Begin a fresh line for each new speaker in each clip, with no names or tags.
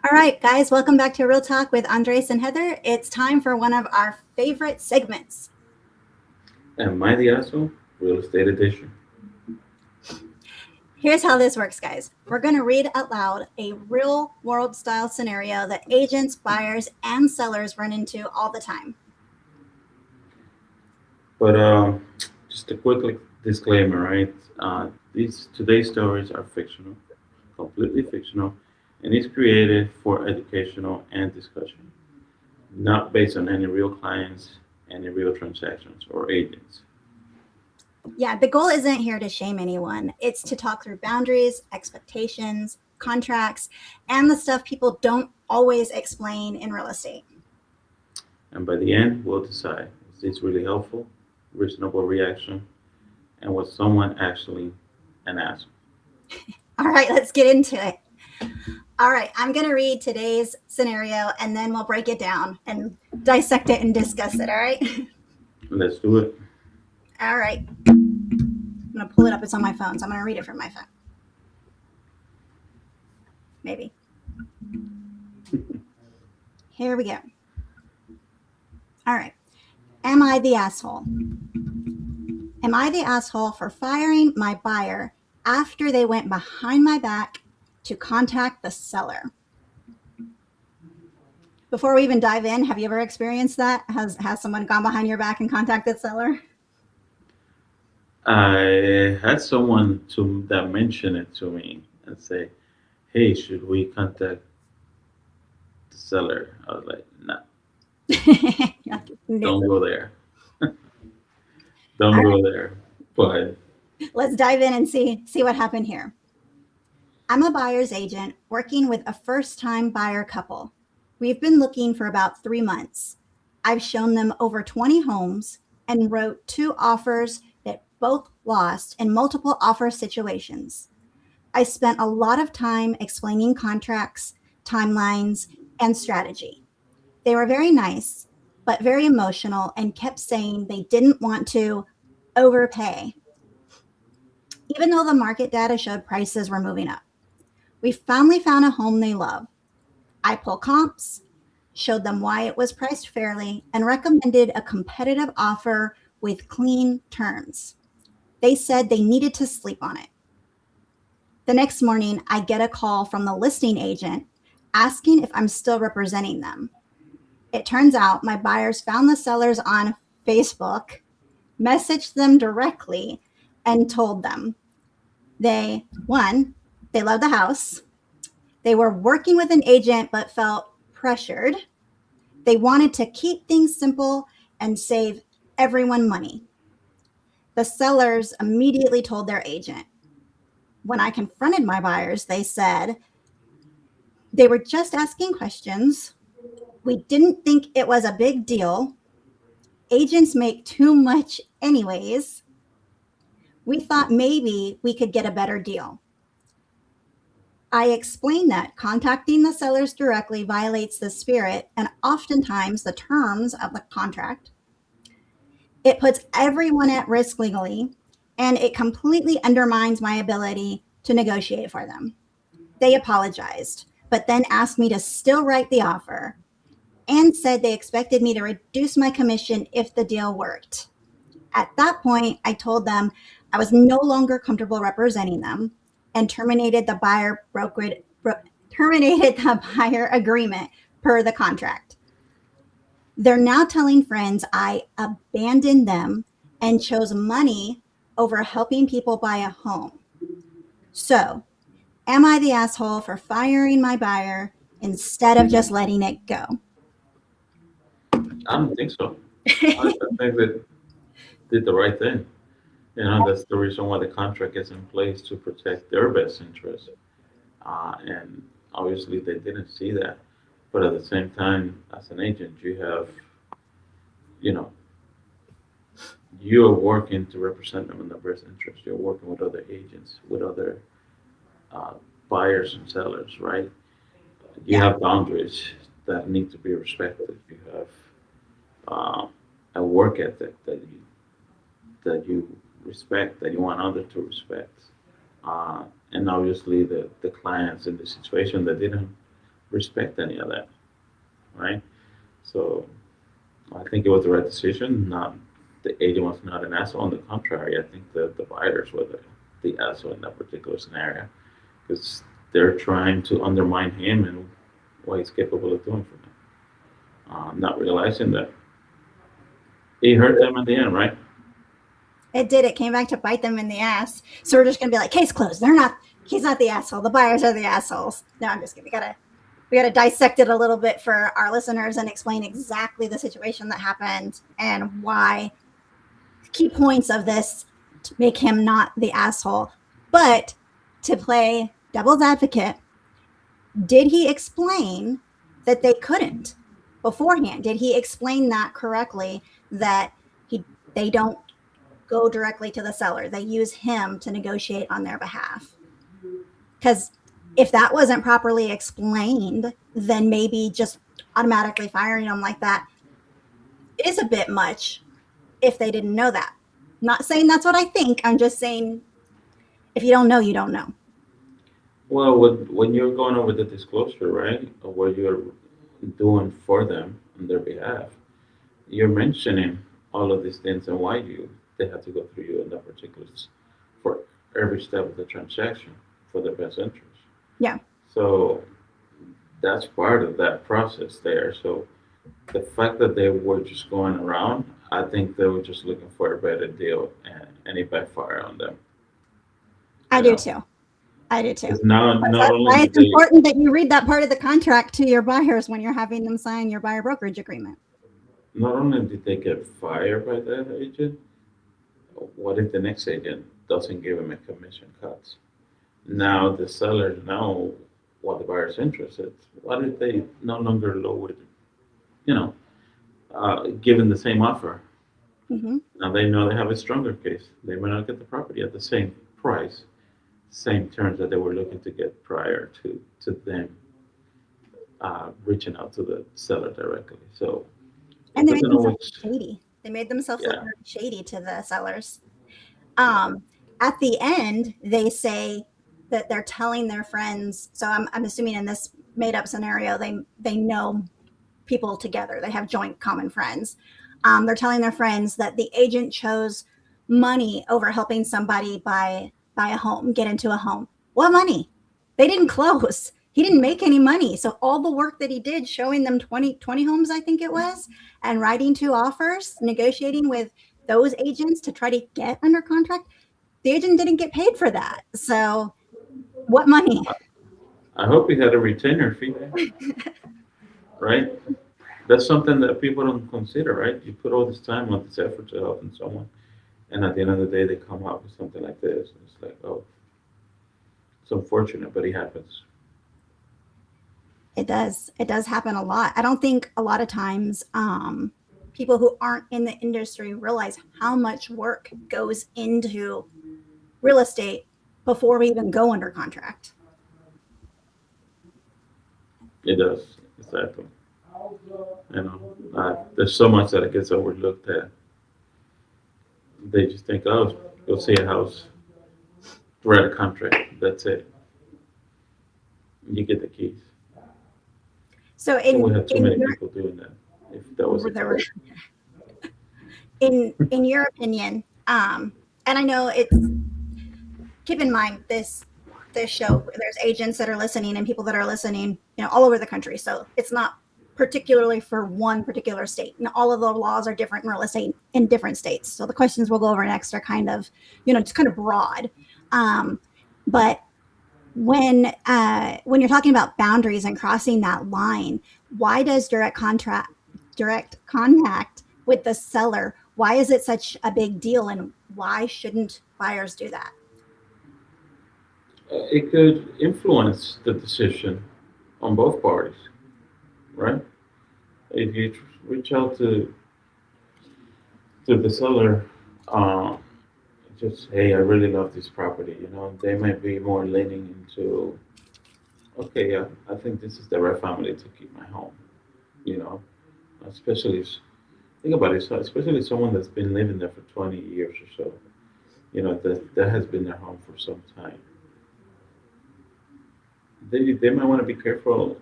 All right, guys, welcome back to Real Talk with Andres and Heather. It's time for one of our favorite segments.
And my the asshole, real estate edition.
Here's how this works, guys. We're going to read out loud a real world style scenario that agents, buyers, and sellers run into all the time.
But just a quick disclaimer, right? These today's stories are fictional, completely fictional, and it's created for educational and discussion, not based on any real clients, any real transactions or agents.
Yeah, the goal isn't here to shame anyone, it's to talk through boundaries, expectations, contracts, and the stuff people don't always explain in real estate.
And by the end, we'll decide is this really helpful, reasonable reaction, and was someone actually an asshole?
All right, let's get into it. All right, I'm going to read today's scenario and then we'll break it down and dissect it and discuss it. All right.
Let's do it.
All right. I'm going to pull it up. It's on my phone, so I'm going to read it from my phone. Maybe. Here we go. All right. Am I the asshole? Am I the asshole for firing my buyer after they went behind my back to contact the seller? Before we even dive in, have you ever experienced that? Has someone gone behind your back and contacted the seller?
I had someone to that mention it to me and say, "Hey, should we contact the seller?" I was like, "Nah,
No.
don't go there.
All
Don't
right,
go there." But
let's dive in and see what happened here. I'm a buyer's agent working with a first-time buyer couple. We've been looking for about 3 months. I've shown them over 20 homes and wrote 2 offers that both lost in multiple offer situations. I spent a lot of time explaining contracts, timelines, and strategy. They were very nice, but very emotional and kept saying they didn't want to overpay, even though the market data showed prices were moving up. We finally found a home they love. I pulled comps, showed them why it was priced fairly, and recommended a competitive offer with clean terms. They said they needed to sleep on it. The next morning, I get a call from the listing agent asking if I'm still representing them. It turns out my buyers found the sellers on Facebook, messaged them directly, and told them one, they love the house. They were working with an agent but felt pressured. They wanted to keep things simple and save everyone money. The sellers immediately told their agent. When I confronted my buyers, they said they were just asking questions. We didn't think it was a big deal. Agents make too much, anyways. We thought maybe we could get a better deal. I explained that contacting the sellers directly violates the spirit and oftentimes the terms of the contract. It puts everyone at risk legally, and it completely undermines my ability to negotiate for them. They apologized, but then asked me to still write the offer and said they expected me to reduce my commission if the deal worked. At that point, I told them I was no longer comfortable representing them and terminated the buyer agreement per the contract. They're now telling friends I abandoned them and chose money over helping people buy a home. So, am I the asshole for firing my buyer instead of just letting it go?
I don't think so. I think that did the right thing. That's the reason why the contract is in place to protect their best interest. And obviously, they didn't see that. But at the same time, as an agent, you know, you're working to represent them in their best interest. You're working with other agents, with other uh, buyers and sellers, right? You
Yeah.
have boundaries that need to be respected. You have uh, a work ethic that you respect, that you want others to respect. And obviously, the clients in the situation that didn't respect any of that, right? So I think it was the right decision. Not the agent was not an asshole. On the contrary, I think the buyers were the asshole in that particular scenario because they're trying to undermine him and what he's capable of doing for them. Not realizing that it hurt them at the end, right?
It did. It came back to bite them in the ass. So we're just gonna be like, case closed. They're not. He's not the asshole. The buyers are the assholes. No, I'm just kidding. We gotta dissect it a little bit for our listeners and explain exactly the situation that happened and why. Key points of this to make him not the asshole. But to play devil's advocate, did he explain that they couldn't beforehand? Did he explain that correctly? That he they don't go directly to the seller. They use him to negotiate on their behalf. Because if that wasn't properly explained, then maybe just automatically firing them like that is a bit much if they didn't know that. Not saying that's what I think. I'm just saying if you don't know, you don't know.
Well, when you're going over the disclosure, right, of what you're doing for them on their behalf, you're mentioning all of these things and why they have to go through you in that particular for every step of the transaction for their best interest.
Yeah.
So that's part of that process there. So the fact that they were just going around, I think they were just looking for a better deal and it backfired on them.
I
You
do
know,
too. I do too.
because now not
That's
only
why
did
it's
they,
important that you read that part of the contract to your buyers when you're having them sign your buyer brokerage agreement.
not only did they get fired by that agent, what if the next agent doesn't give them a commission cut? Now the sellers know what the buyer's interest is. What if they no longer lower, you know, given the same offer?
Hmm.
Now they know they have a stronger case. They may not get the property at the same price, same terms that they were looking to get prior to them reaching out to the seller directly. So
And
it
they made
doesn't
themselves
always,
shady. They made themselves look
yeah,
very shady to the sellers.
yeah,
Um, at the end, they say that they're telling their friends. So I'm assuming in this made up scenario, they know people together. They have joint common friends. They're telling their friends that the agent chose money over helping somebody buy a home, get into a home. What money? They didn't close. He didn't make any money. So all the work that he did showing them 20 homes, I think it was, and writing two offers, negotiating with those agents to try to get under contract, the agent didn't get paid for that. So what money?
I hope he had a retainer fee, right? That's something that people don't consider, right? You put all this time, all this effort to helping someone, and at the end of the day, they come out with something like this. And it's like, oh, it's unfortunate, but it happens.
It does. It does happen a lot. I don't think a lot of times people who aren't in the industry realize how much work goes into real estate before we even go under contract.
It does, exactly. You know, there's so much that gets overlooked that they just think, oh, go see a house, write a contract, that's it. You get the keys.
So
And we have too
in
many people doing that. If that was the
your
case,
in your opinion, and I know it's keep in mind this show there's agents that are listening and people that are listening all over the country, so it's not particularly for one particular state, and all of the laws are different in real estate in different states, so the questions we'll go over next are kind of just kind of broad. But when you're talking about boundaries and crossing that line, why does direct contact with the seller, why is it such a big deal, and why shouldn't buyers do that?
it could influence the decision on both parties, right? If you reach out to the seller, uh, just hey, I really love this property. They might be more leaning into, okay, yeah, I think this is the right family to keep my home. You know, especially think about it, so especially someone that's been living there for 20 years or so. That has been their home for some time. They might want to be careful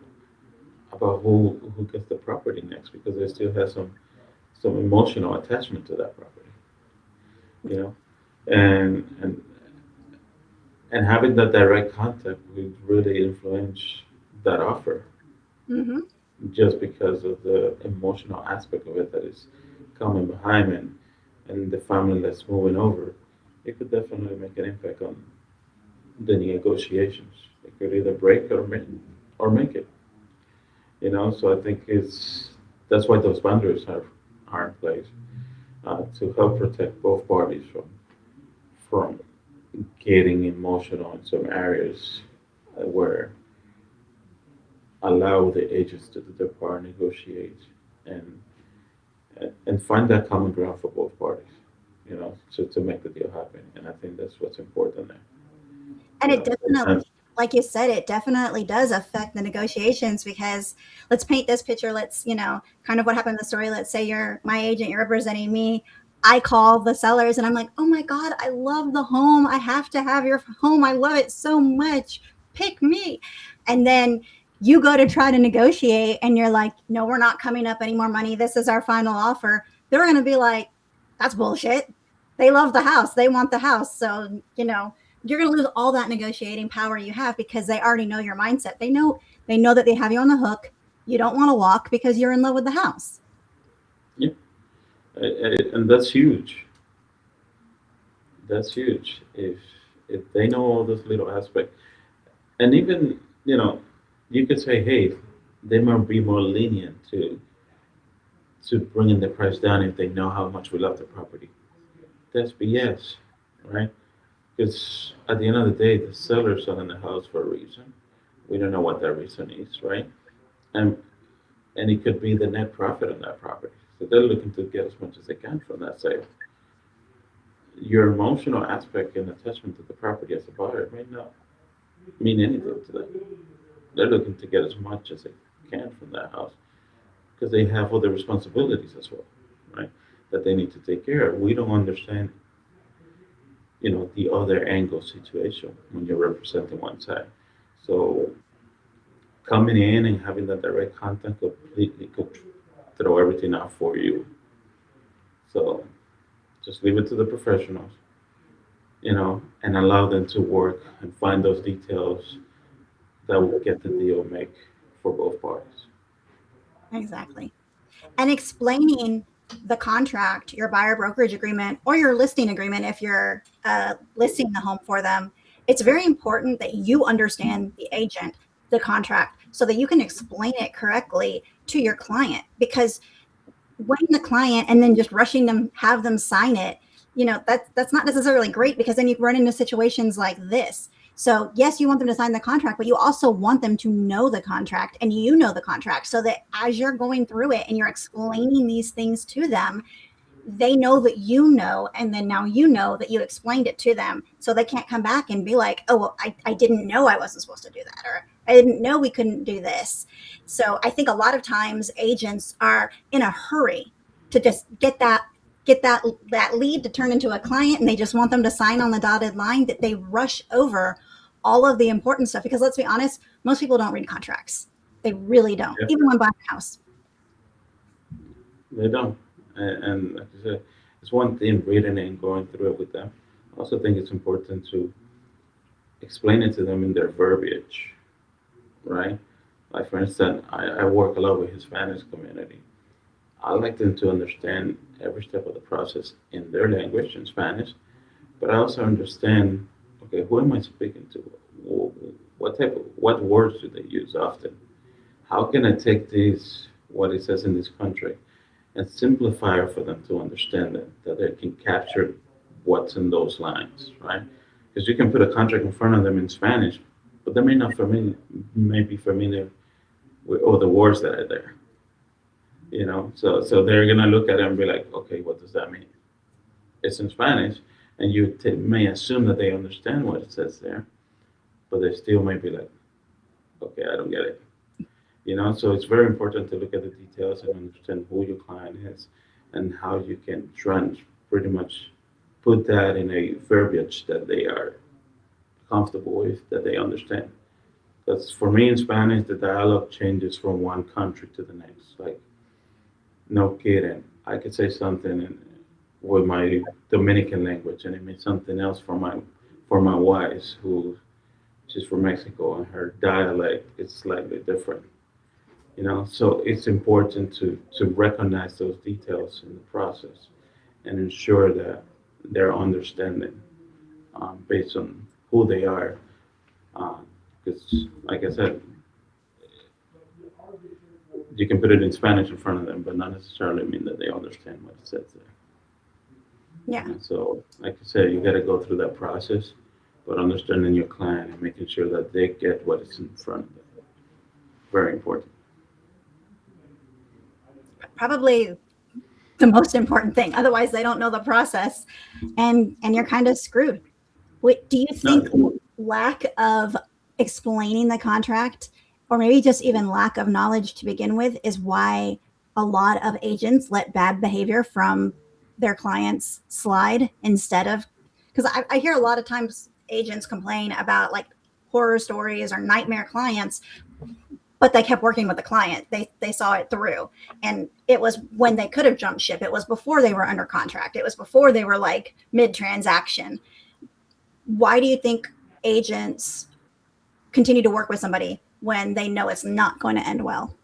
about who gets the property next because they still have some emotional attachment to that property, you know, and and having that direct contact would really influence that offer
Hmm.
just because of the emotional aspect of it that is coming behind and the family that's moving over. It could definitely make an impact on the negotiations. It could either break or make it. You know, so I think it's that's why those boundaries are in place to help protect both parties from getting emotional in some areas where allow the agents to do their part, negotiate, and and find that common ground for both parties. You know, to make the deal happen. And I think that's what's important there.
And
You
it
know, sometimes
definitely, like you said, it definitely does affect the negotiations because let's paint this picture. Let's, kind of what happened in the story. Let's say you're my agent, you're representing me. I call the sellers and I'm like, oh my God, I love the home. I have to have your home. I love it so much. Pick me. And then you go to try to negotiate and you're like, no, we're not coming up any more money. This is our final offer. They're going to be like, that's bullshit. They love the house. They want the house. So, you're going to lose all that negotiating power you have because they already know your mindset. They know that they have you on the hook. You don't want to walk because you're in love with the house.
yeah, and that's huge. That's huge. If they know all this little aspect, and even you know, you could say, hey, they might be more lenient to bringing the price down if they know how much we love the property. That's BS, right? Because at the end of the day, the seller's selling the house for a reason. We don't know what that reason is, right? And and it could be the net profit on that property. So they're looking to get as much as they can from that sale. Your emotional aspect and attachment to the property as a buyer may not mean anything to them. They're looking to get as much as they can from that house because they have other responsibilities as well, right? That they need to take care of. We don't understand, the other angle situation when you're representing one side. So coming in and having that direct contact completely could throw everything out for you. So just leave it to the professionals, and allow them to work and find those details that will get the deal make for both parties.
Exactly. And explaining the contract, your buyer brokerage agreement, or your listing agreement if you're listing the home for them, it's very important that you understand the agent, the contract, so that you can explain it correctly to your client. Because when the client and then just rushing them, have them sign it, that's not necessarily great because then you run into situations like this. So yes, you want them to sign the contract, but you also want them to know the contract and you know the contract so that as you're going through it and you're explaining these things to them, they know that you know, and then now you know that you explained it to them. So they can't come back and be like, oh, well, I didn't know I wasn't supposed to do that, or I didn't know we couldn't do this. So I think a lot of times agents are in a hurry to just get that lead to turn into a client and they just want them to sign on the dotted line, that they rush over all of the important stuff because let's be honest, most people don't read contracts. They really don't,
Yeah,
even when buying a house.
they don't. And like I said, it's one thing reading it and going through it with them. I also think it's important to explain it to them in their verbiage, right? Like for instance, I work a lot with Hispanic community. I like them to understand every step of the process in their language, in Spanish, but I also understand, okay, who am I speaking to? What words do they use often? How can I take these, what it says in this country, and simplify it for them to understand it, that they can capture what's in those lines, right? Because you can put a contract in front of them in Spanish, but they may be familiar with all the words that are there, So they're gonna look at it and be like, okay, what does that mean? It's in Spanish, and you may assume that they understand what it says there, but they still may be like, okay, I don't get it. So it's very important to look at the details and understand who your client is and how you can pretty much put that in a verbiage that they are comfortable with, that they understand. Because for me in Spanish, the dialogue changes from one country to the next. Like, no kidding. I could say something with my Dominican language, and it means something else for my wife, who she's from Mexico, and her dialect is slightly different. So it's important to recognize those details in the process and ensure that they're understanding based on who they are. Because, like I said, you can put it in Spanish in front of them, but not necessarily mean that they understand what it says there.
Yeah.
And so, like I said, you got to go through that process, but understanding your client and making sure that they get what is in front of them. Very important.
Probably the most important thing. Otherwise, they don't know the process, and you're kind of screwed. Do you think
No,
lack of explaining the contract, or maybe just even lack of knowledge to begin with, is why a lot of agents let bad behavior from their clients slide instead of? Because I hear a lot of times agents complain about like horror stories or nightmare clients, but they kept working with the client. They saw it through, and it was when they could have jumped ship. It was before they were under contract. It was before they were like mid transaction. Why do you think agents continue to work with somebody when they know it's not going to end well?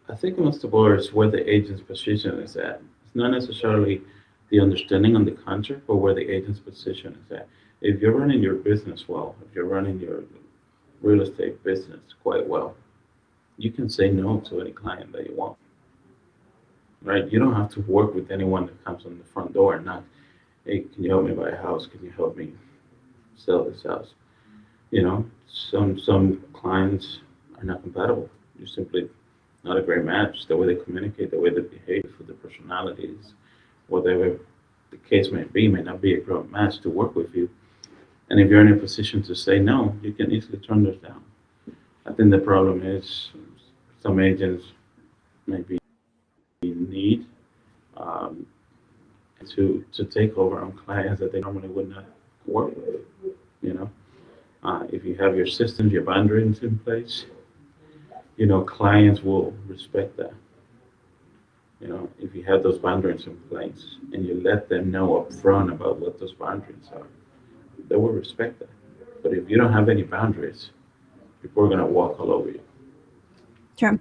I think most of all is where the agent's position is at. It's not necessarily the understanding on the contract, but where the agent's position is at. If you're running your business well, if you're running your real estate business quite well, you can say no to any client that you want, right? You don't have to work with anyone that comes on the front door and not, hey, can you help me buy a house? Can you help me sell this house? Some clients are not compatible. You're simply not a great match. The way they communicate, the way they behave, for the personalities, whatever the case may be, may not be a great match to work with you. And if you're in a position to say no, you can easily turn those down. I think the problem is some agents maybe need um, to take over on clients that they normally would not work with. You know, if you have your systems, your boundaries in place, clients will respect that. If you have those boundaries in place and you let them know up front about what those boundaries are, they will respect that. But if you don't have any boundaries, people are going to walk all over you.
True.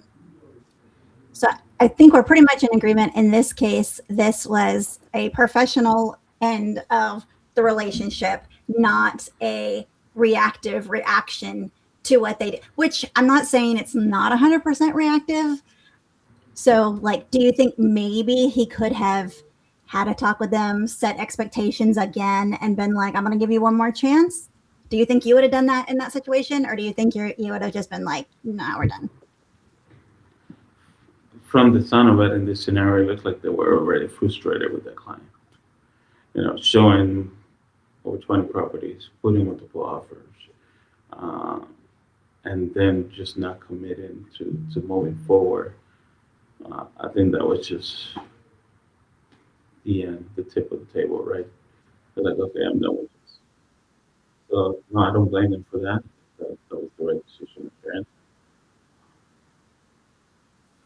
So I think we're pretty much in agreement in this case. This was a professional end of the relationship, not a reactive reaction to what they did, which I'm not saying it's not 100% reactive. So, like, do you think maybe he could have had a talk with them, set expectations again, and been like, I'm going to give you one more chance? Do you think you would have done that in that situation? Or do you think you would have just been like, no, we're done?
From the sound of it in this scenario, it looks like they were already frustrated with their client. Showing over 20 properties, putting multiple offers, uh, and then just not committing to moving forward. I think that was just the end, the tip of the table, right? They're like, okay, I'm done with this. So, no, I don't blame them for that. That was the right decision. And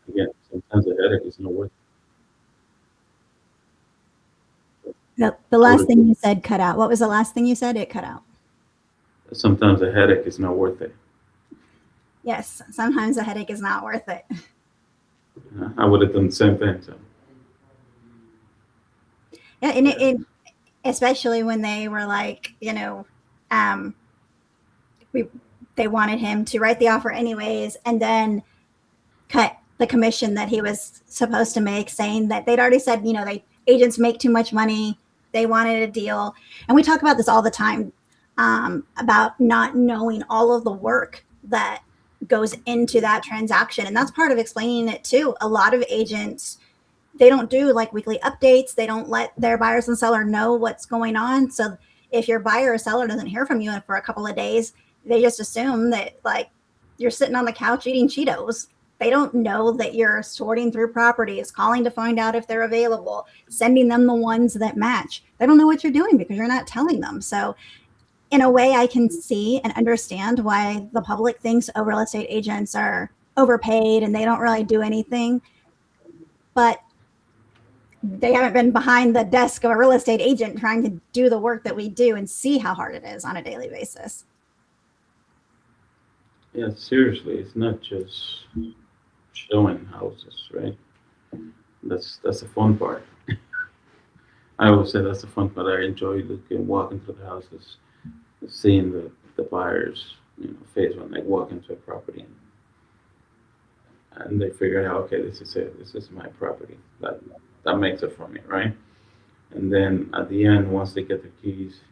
again, sometimes the headache is not worth it.
The last thing you said cut out. What was the last thing you said? It cut out.
Sometimes the headache is not worth it.
Yes, sometimes a headache is not worth it.
I would have done the same thing. So.
Yeah, and it especially when they were like, um, they wanted him to write the offer anyways, and then cut the commission that he was supposed to make, saying that they'd already said, agents make too much money. They wanted a deal, and we talk about this all the time, about not knowing all of the work that goes into that transaction, and that's part of explaining it too. A lot of agents, they don't do like weekly updates. They don't let their buyers and seller know what's going on. So if your buyer or seller doesn't hear from you for a couple of days, they just assume that like you're sitting on the couch eating Cheetos. They don't know that you're sorting through properties, calling to find out if they're available, sending them the ones that match. They don't know what you're doing because you're not telling them. So in a way, I can see and understand why the public thinks, oh, real estate agents are overpaid and they don't really do anything. But they haven't been behind the desk of a real estate agent trying to do the work that we do and see how hard it is on a daily basis.
Yeah, seriously, it's not just showing houses, right? That's the fun part. I always say that's the fun part. I enjoy looking, walking through the houses, seeing the buyers, face when they walk into a property and they figure out, okay, this is it. This is my property. That makes it for me, right? And then at the end, once they get the keys,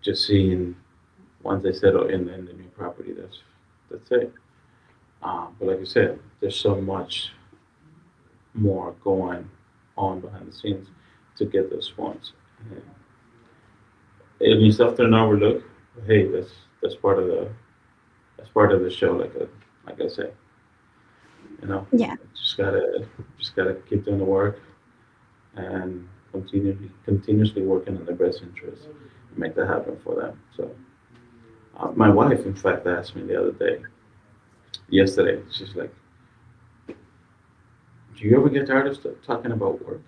just seeing once they settle in the new property, that's it. But like you said, there's so much more going on behind the scenes to get those points. And it's often overlooked. But hey, that's part of the show. Like I say, you know,
Yeah.
just gotta keep doing the work and continuously working on their best interest and make that happen for them. So my wife, in fact, asked me the other day, yesterday, she's like, "Do you ever get tired of talking about work?"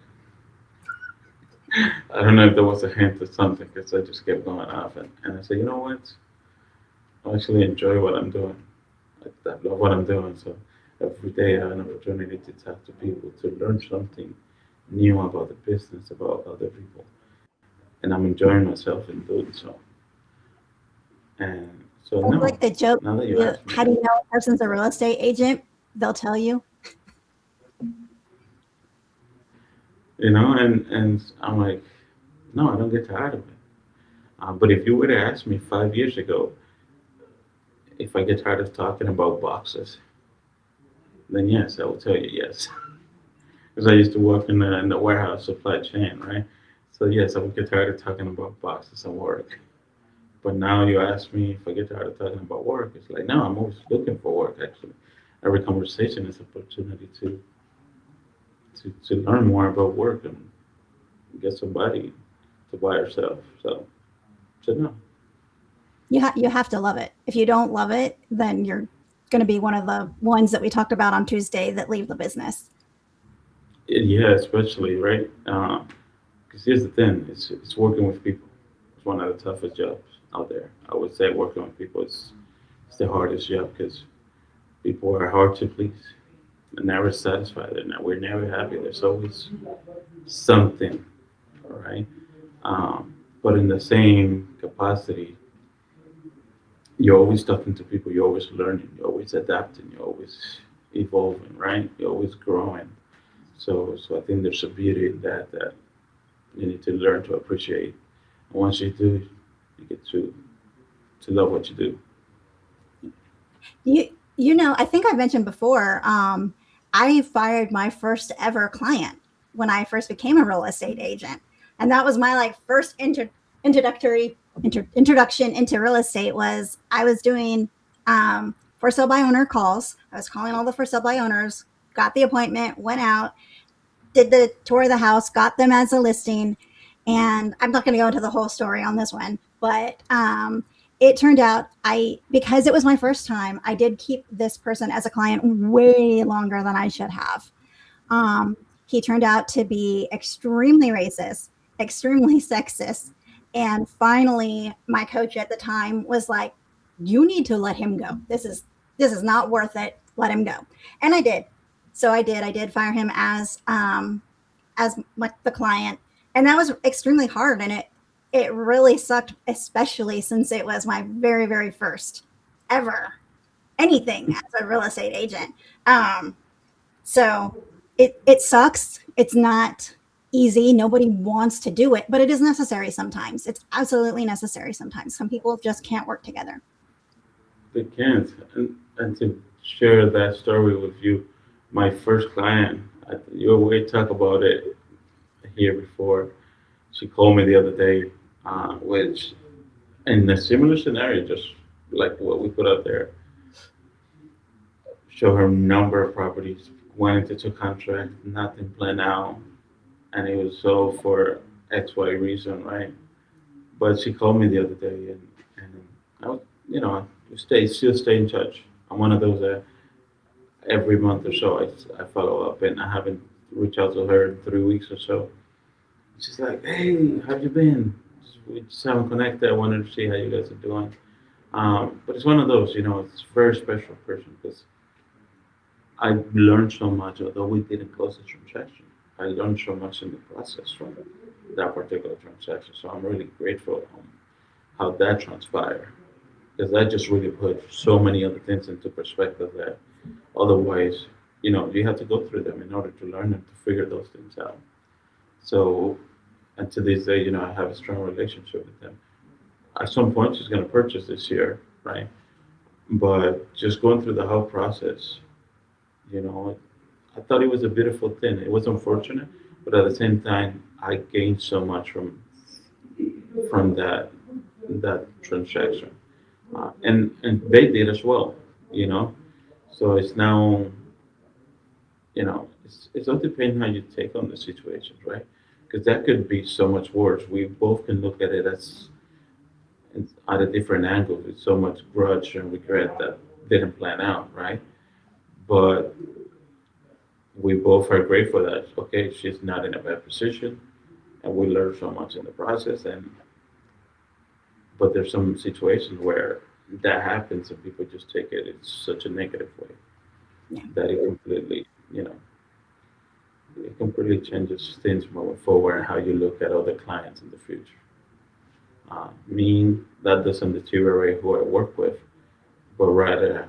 I don't know if there was a hint or something because I just kept going off, and I said, "You know what? I actually enjoy what I'm doing. I love what I'm doing. So every day I have an opportunity to talk to people, to learn something new about the business, about other people, and I'm enjoying myself in doing so." And so
It's
no,
like the joke,
now that you asked me
how do
that,
you know a person's a real estate agent? They'll tell you.
and I'm like, no, I don't get tired of it. But if you were to ask me 5 years ago if I get tired of talking about boxes, then yes, I will tell you yes. Because I used to work in the warehouse supply chain, right? So yes, I would get tired of talking about boxes and work. But now you ask me if I get tired of talking about work, it's like no, I'm always looking for work. Actually, every conversation is an opportunity to learn more about work and get somebody to buy yourself. So no,
You have to love it. If you don't love it, then you're going to be one of the ones that we talked about on Tuesday that leave the business.
Yeah, especially right. Because here's the thing: it's working with people. It's one of the toughest jobs out there. I would say working with people is it's the hardest job because people are hard to please. They're never satisfied. We're never happy. There's always something, all right? But in the same capacity, you're always talking to people. You're always learning. You're always adapting. You're always evolving, right? You're always growing. So I think there's a beauty in that you need to learn to appreciate. And once you do, you get to love what you do.
I think I mentioned before, I fired my first ever client when I first became a real estate agent. And that was my like first introduction into real estate was I was doing for sale by owner calls. I was calling all the for sale by owners, got the appointment, went out, did the tour of the house, got them as a listing. And I'm not going to go into the whole story on this one, but it turned out because it was my first time, I did keep this person as a client way longer than I should have. Um, he turned out to be extremely racist, extremely sexist. And finally, my coach at the time was like, "You need to let him go. This is not worth it. Let him go." And I did. So I did. I did fire him as like the client, and that was extremely hard. And it really sucked, especially since it was my very very first ever anything as a real estate agent. So it sucks. It's not easy. Nobody wants to do it, but it is necessary sometimes. It's absolutely necessary sometimes. Some people just can't work together.
They can't. And to share that story with you, my first client, we talked about it here before. She called me the other day, which in a similar scenario, just like what we put out there, show her number of properties, went into contract, nothing planned out, and it was sold for X, Y reason, right? But she called me the other day I would, still stay in touch. I'm one of those that every month or so I follow up, and I haven't reached out to her in 3 weeks or so. She's like, hey, how you been? We just haven't connected. I wanted to see how you guys are doing. But it's one of those, it's a very special person because I learned so much, although we didn't close the transaction. I learned so much in the process from that particular transaction. So I'm really grateful on how that transpired because that just really put so many other things into perspective that otherwise, you have to go through them in order to learn and to figure those things out. So, and to this day, I have a strong relationship with them. At some point, she's going to purchase this year, right? But just going through the whole process, you know, I thought it was a beautiful thing. It was unfortunate, but at the same time, I gained so much from that transaction, and they did as well. You know, so it's now, it's all depending how you take on the situations, right? Because that could be so much worse. We both can look at it as at a different angle with so much grudge and regret that didn't plan out, right? But we both are grateful that okay, she's not in a bad position, and we learned so much in the process. And but there's some situations where that happens, and people just take it in such a negative way
Yeah.
that it completely changes things moving forward and how you look at other clients in the future. Me, that doesn't deteriorate who I work with, but rather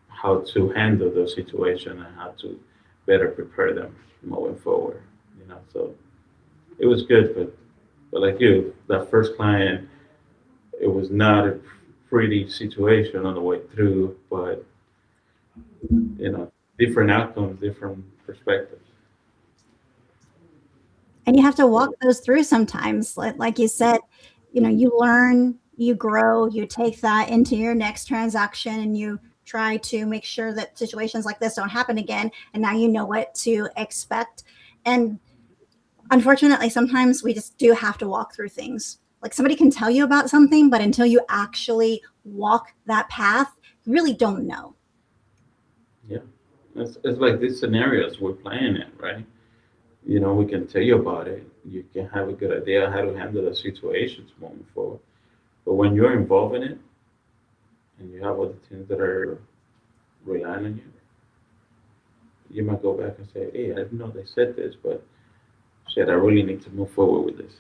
how to handle those situations and how to better prepare them moving forward. So it was good, but like you, that first client, it was not a pretty situation on the way through, but you know, different outcomes, different perspectives.
And you have to walk
So
those through sometimes. Like you said, you learn, you grow, you take that into your next transaction, and you try to make sure that situations like this don't happen again. And now you know what to expect. And unfortunately, sometimes we just do have to walk through things. Like somebody can tell you about something, but until you actually walk that path, you really don't know.
yeah, it's like these scenarios we're playing in, right? We can tell you about it. You can have a good idea how to handle the situations moving forward. But when you're involved in it and you have other things that are relying on you, you might go back and say, "Hey, I didn't know they said this, but shit, I really need to move forward with this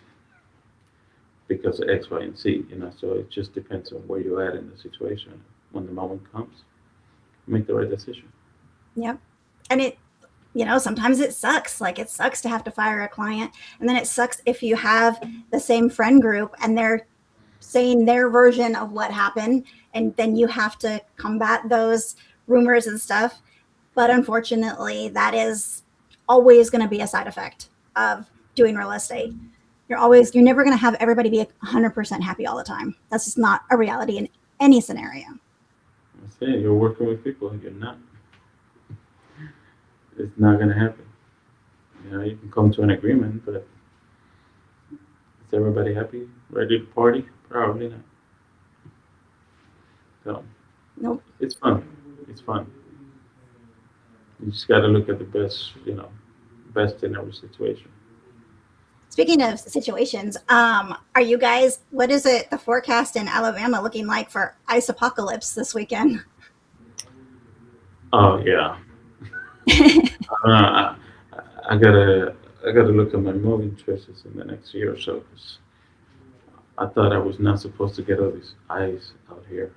because of X, Y, and Z." So it just depends on where you're at in the situation. When the moment comes, make the right decision.
Yep. And sometimes it sucks. Like it sucks to have to fire a client. And then it sucks if you have the same friend group and they're saying their version of what happened. And then you have to combat those rumors and stuff. But unfortunately, that is always going to be a side effect of doing real estate. You're never going to have everybody be 100% happy all the time. That's just not a reality in any scenario.
I say you're working with people, you're not. It's not going to happen. You can come to an agreement, but is everybody happy? Ready to party? Probably not. So
Nope.
it's fun. It's fun. You just got to look at the best, best in every situation.
Speaking of situations, are you guys, what is it, the forecast in Alabama looking like for ice apocalypse this weekend?
Oh yeah. Uh, I, I gotta look at my moving choices in the next year or so. 'Cause I thought I was not supposed to get all this ice out here.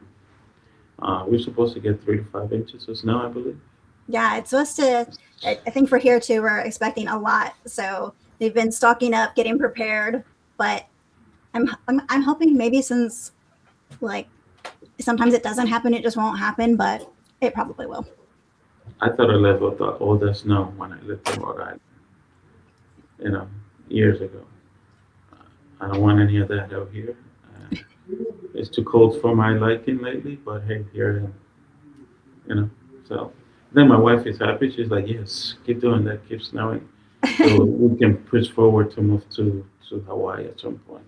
We're supposed to get 3 to 5 inches of snow, I believe.
Yeah, it's supposed to, I think for here too, we're expecting a lot. So they've been stocking up, getting prepared. But I'm hoping maybe since like sometimes it doesn't happen, it just won't happen, but it probably will.
I thought I left all that snow when I lived in Rhode Island, you know, years ago. I don't want any of that out here. It's too cold for my liking lately, but hey, here I am, you know. So then my wife is happy. She's like, yes, keep doing that, keep snowing. So we can push forward to move to Hawaii at some point.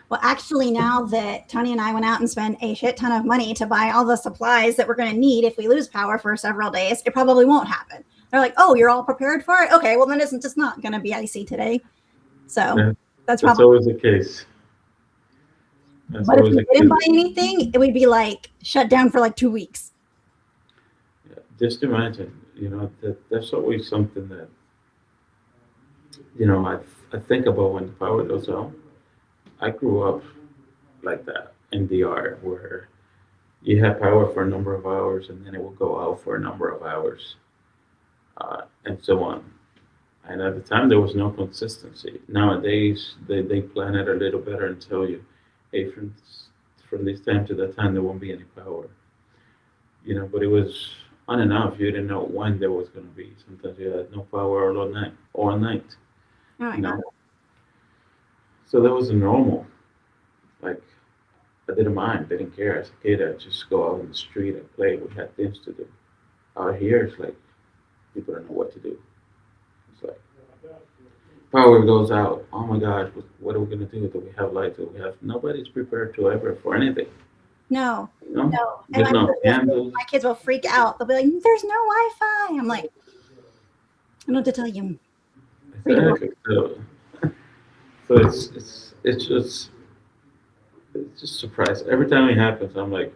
Well, actually, now that Tony and I went out and spent a shit ton of money to buy all the supplies that we're going to need if we lose power for several days, it probably won't happen. They're like, oh, you're all prepared for it? Okay, well, then it's just not going to be icy today. So that's
That's
probably.
always the case. That's
But if
always
we
the
didn't
case.
buy anything, it would be like shut down for like 2 weeks.
Yeah, just imagine, that's always something that, I think about when the power goes out. I grew up like that in DR where you had power for a number of hours and then it would go out for a number of hours, and so on. And at the time, there was no consistency. Nowadays, they plan it a little better and tell you, hey, from this time to that time, there won't be any power. But it was on and off. You didn't know when there was going to be. Sometimes you had no power all night.
Oh my
You
God.
know, so that was the normal. Like I didn't mind, didn't care. As a kid, I'd just go out in the street and play. We had things to do. Out here, it's like people don't know what to do. It's like power goes out. Oh my gosh, what are we gonna do? Do we have lights? Do we have? Nobody's prepared to ever for anything.
No,
You know,
no. And
there's no candles.
my kids will freak out. They'll be like, there's no Wi Fi. I'm like, I don't know what to tell you. Read a book.
Exactly. So it's just surprise. Every time it happens, I'm like,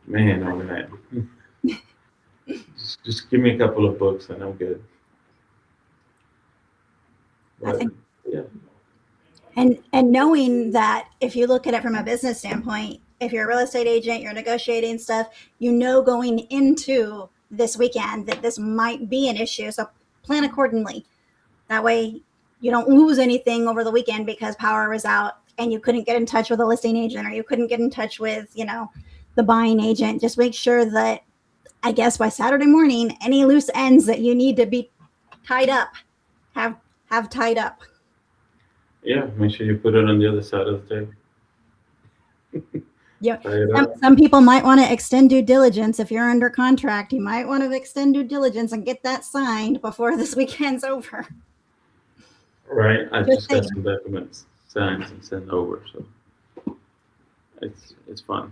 man, oh man. Just give me a couple of books and I'm good.
I
But
think.
yeah,
And knowing that if you look at it from a business standpoint, if you're a real estate agent, you're negotiating stuff, going into this weekend that this might be an issue. So plan accordingly. That way you don't lose anything over the weekend because power was out and you couldn't get in touch with a listing agent or you couldn't get in touch with, the buying agent. Just make sure that I guess by Saturday morning, any loose ends that you need to be tied up, have tied up.
yeah. Make sure you put it on the other side of the table.
Yeah.
Tie it
Some,
up.
some people might want to extend due diligence. If you're under contract, you might want to extend due diligence and get that signed before this weekend's over.
Right. I
Just
just got
saying.
some documents signed and sent over, so it's fun.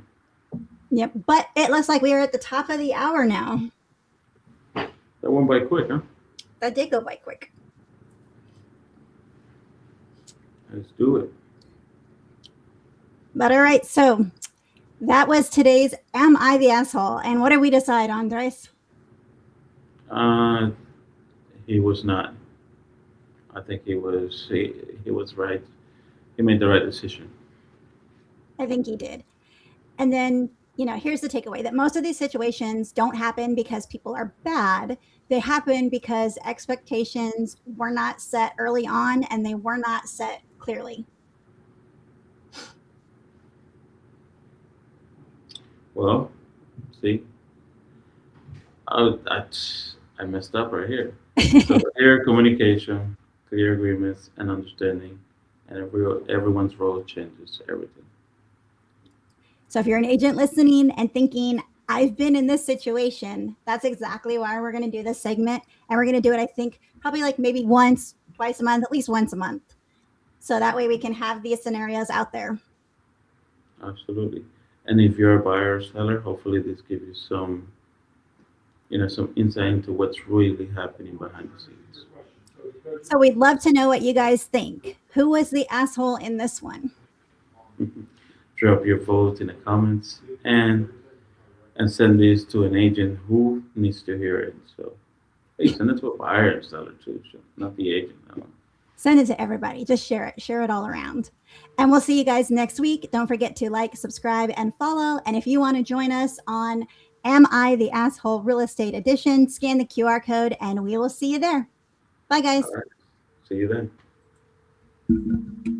Yep. But it looks like we are at the top of the hour now.
That went by quick, huh?
That did go by quick.
Let's do it.
But all right. So that was today's Am I the Asshole? And what did we decide, Andres?
Uh, he was not. I think he was right. He made the right decision.
I think he did. And then, here's the takeaway that most of these situations don't happen because people are bad. They happen because expectations were not set early on and they were not set clearly.
Well, see, I, I messed up right here. So clear communication, clear agreements, and understanding, and everyone's role changes everything.
So if you're an agent listening and thinking, I've been in this situation, that's exactly why we're going to do this segment. And we're going to do it, I think, probably like maybe once, twice a month, at least once a month. So that way we can have these scenarios out there.
Absolutely. And if you're a buyer or seller, hopefully this gives you some insight into what's really happening behind the scenes.
So we'd love to know what you guys think. Who was the asshole in this one?
Drop your vote in the comments and send this to an agent who needs to hear it. So hey, send it to a buyer and seller too, so not the agent. No.
Send it to everybody. Just share it all around. And we'll see you guys next week. Don't forget to like, subscribe, and follow. And if you want to join us on Am I the Asshole Real Estate Edition, scan the QR code and we will see you there. Bye, guys.
All right. See you then.